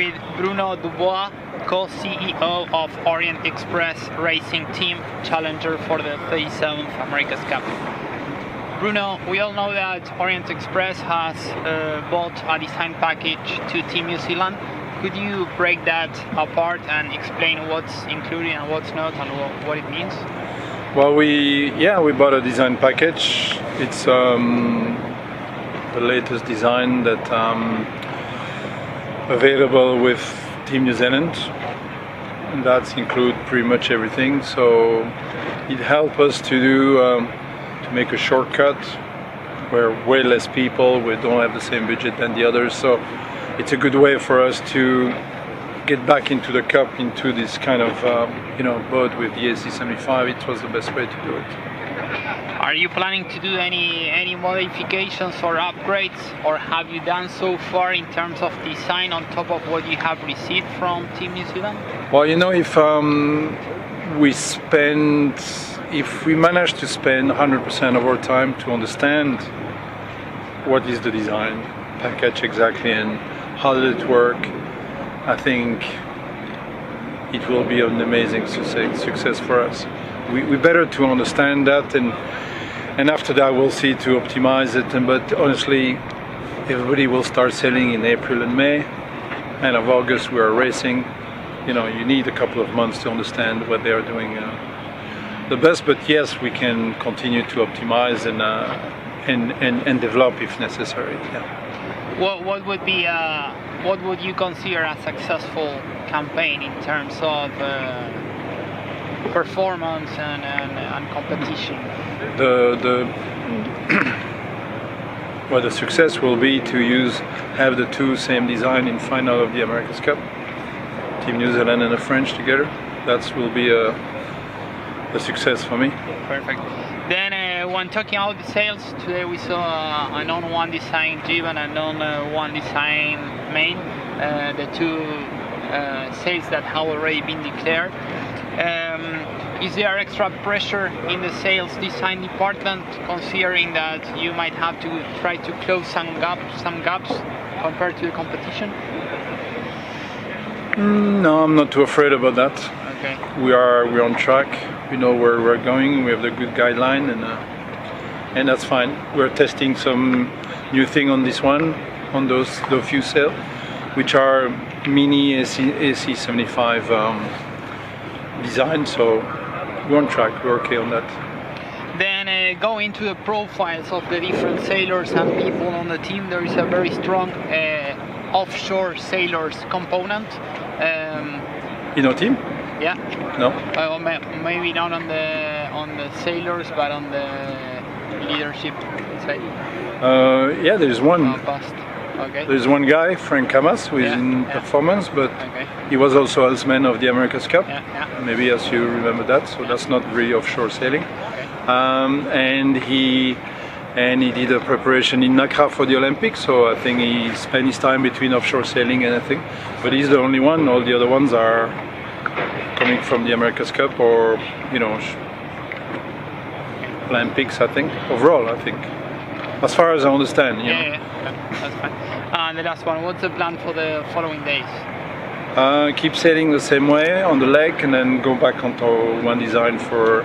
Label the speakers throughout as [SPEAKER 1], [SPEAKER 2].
[SPEAKER 1] with Bruno Dubois, co-CEO of Orient Express Racing Team, challenger for the 37th America's Cup. Bruno, we all know that Orient Express has bought a design package to Team New Zealand. Could you break that apart and explain what's included and what's not and what it means?
[SPEAKER 2] Well, we bought a design package. It's the latest design that available with Team New Zealand, and that includes pretty much everything. So it helped us to make a shortcut where way less people, we don't have the same budget than the others. So it's a good way for us to get back into the cup, into this kind of boat with the AC75. It was the best way to do it.
[SPEAKER 1] Are you planning to do any modifications or upgrades, or have you done so far in terms of design on top of what you have received from Team New Zealand?
[SPEAKER 2] Well, if we manage to spend 100% of our time to understand what is the design package exactly and how did it work, I think it will be an amazing success for us. We better to understand that, and after that we'll see to optimize it. But honestly, everybody will start selling in April and May, and of August we are racing. You need a couple of months to understand what they are doing the best. But yes, we can continue to optimize and develop if necessary. Yeah.
[SPEAKER 1] What would you consider a successful campaign in terms of performance and competition? The
[SPEAKER 2] success will be to have the two same design in final of the America's Cup, Team New Zealand and the French together. That will be a success for me.
[SPEAKER 1] Perfect. Then when talking about the sales, today we saw an on-one design Jeep and an on-one design main, the two sales that have already been declared. Is there extra pressure in the sales design department, considering that you might have to try to close some gaps compared to the competition?
[SPEAKER 2] No, I'm not too afraid about that.
[SPEAKER 1] Okay.
[SPEAKER 2] We're on track. We know where we're going. We have the good guideline, and that's fine. We're testing some new thing on this one, on the few sales, which are mini AC75 design. So we're on track. We're okay on that.
[SPEAKER 1] Then go into the profiles of the different sailors and people on the team. There is a very strong offshore sailors component.
[SPEAKER 2] In our team?
[SPEAKER 1] Yeah.
[SPEAKER 2] No.
[SPEAKER 1] Maybe not on the sailors, but on the leadership side.
[SPEAKER 2] Yeah, there's one.
[SPEAKER 1] Past. Okay.
[SPEAKER 2] There's one guy, Frank Camas, who is in performance, but he was also helmsman of the America's Cup. Maybe as you remember that. So that's not really offshore sailing.
[SPEAKER 1] Okay.
[SPEAKER 2] And he did a preparation in Nacra for the Olympics. So I think he spent his time between offshore sailing and everything. But he's the only one. All the other ones are coming from the America's Cup or Olympics. I think overall, as far as I understand.
[SPEAKER 1] Yeah, that's fine. And the last one, what's the plan for the following days?
[SPEAKER 2] Keep sailing the same way on the lake, and then go back onto one design for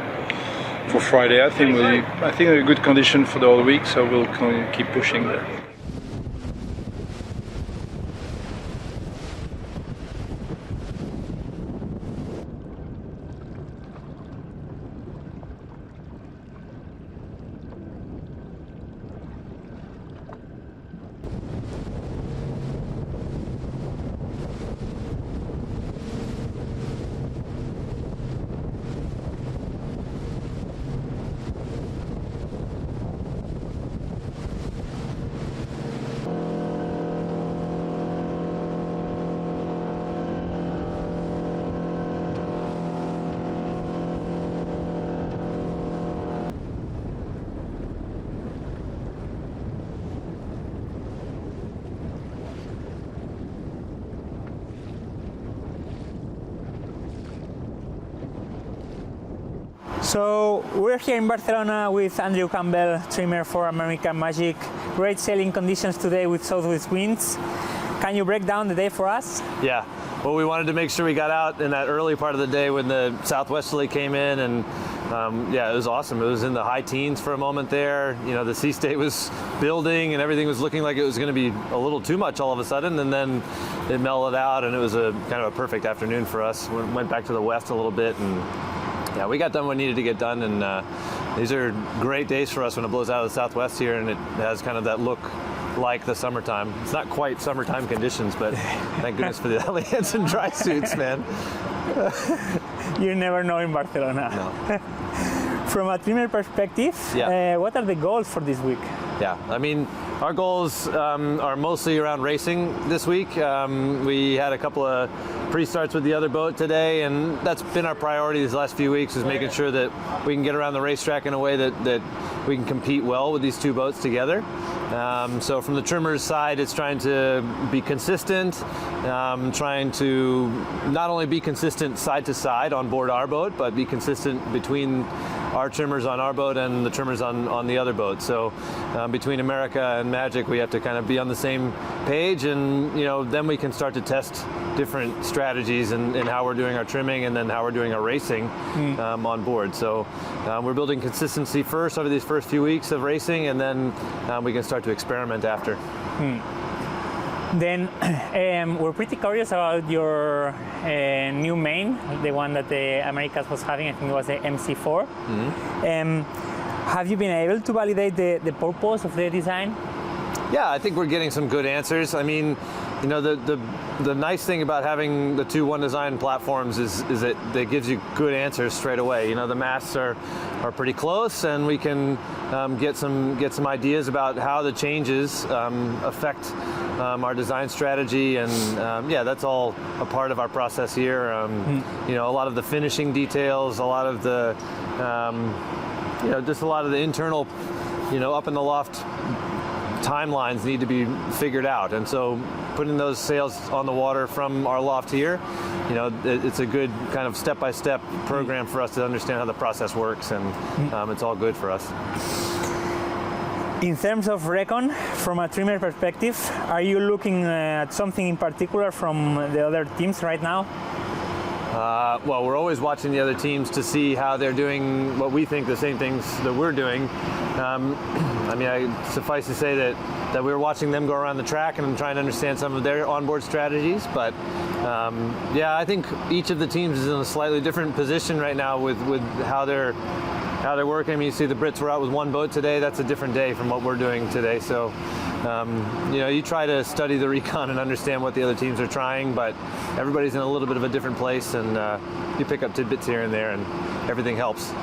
[SPEAKER 2] Friday. I think we're in good condition for the whole week, so we'll keep pushing there.
[SPEAKER 3] So we're here in Barcelona with Andrew Campbell, trimmer for American Magic. Great sailing conditions today with southwest winds. Can you break down the day for us?
[SPEAKER 4] Yeah. Well, we wanted to make sure we got out in that early part of the day when the south-westerly came in, and yeah, it was awesome. It was in the high teens for a moment there. You know, the sea state was building and everything was looking like it was going to be a little too much all of a sudden, and then it mellowed out, and it was a kind of a perfect afternoon for us. We went back to the west a little bit, and yeah, we got done what needed to get done, and these are great days for us when it blows out of the southwest here, and it has kind of that look like the summertime. It's not quite summertime conditions, but thank goodness for the Allianz and dry suits, man.
[SPEAKER 3] You never know in Barcelona.
[SPEAKER 4] No.
[SPEAKER 3] From a trimmer perspective,
[SPEAKER 4] Yeah.
[SPEAKER 3] what are the goals for this week?
[SPEAKER 4] Yeah, I mean, our goals are mostly around racing this week. We had a couple of pre-starts with the other boat today, and that's been our priority these last few weeks, is making sure that we can get around the racetrack in a way that we can compete well with these two boats together. So from the trimmers side, it's trying to be consistent, trying to not only be consistent side to side on board our boat, but be consistent between our trimmers on our boat and the trimmers on the other boat. So between America and Magic, we have to kind of be on the same page, and then we can start to test different strategies in how we're doing our trimming and then how we're doing our racing on board. So we're building consistency first over these first few weeks of racing, and then we can start to experiment after.
[SPEAKER 3] Then we're pretty curious about your new main, the one that the Americas was having. I think it was the MC4. Have you been able to validate the purpose of the design?
[SPEAKER 4] Yeah, I think we're getting some good answers. I mean, the nice thing about having the two One Design platforms is that it gives you good answers straight away. The masts are pretty close, and we can get some ideas about how the changes affect our design strategy, and yeah, that's all a part of our process here. A lot of the finishing details, a lot of the just a lot of the internal, up in the loft timelines need to be figured out, and so putting those sails on the water from our loft here, it's a good kind of step-by-step program for us to understand how the process works, and it's all good for us.
[SPEAKER 3] In terms of recon, from a trimmer perspective, are you looking at something in particular from the other teams right now?
[SPEAKER 4] Well, we're always watching the other teams to see how they're doing what we think the same things that we're doing. I mean, suffice to say that we're watching them go around the track and trying to understand some of their onboard strategies. But yeah, I think each of the teams is in a slightly different position right now with how they're working. I mean, you see the Brits were out with one boat today. That's a different day from what we're doing today. So, you try to study the recon and understand what the other teams are trying, but everybody's in a little bit of a different place, and you pick up tidbits here and there, and everything helps.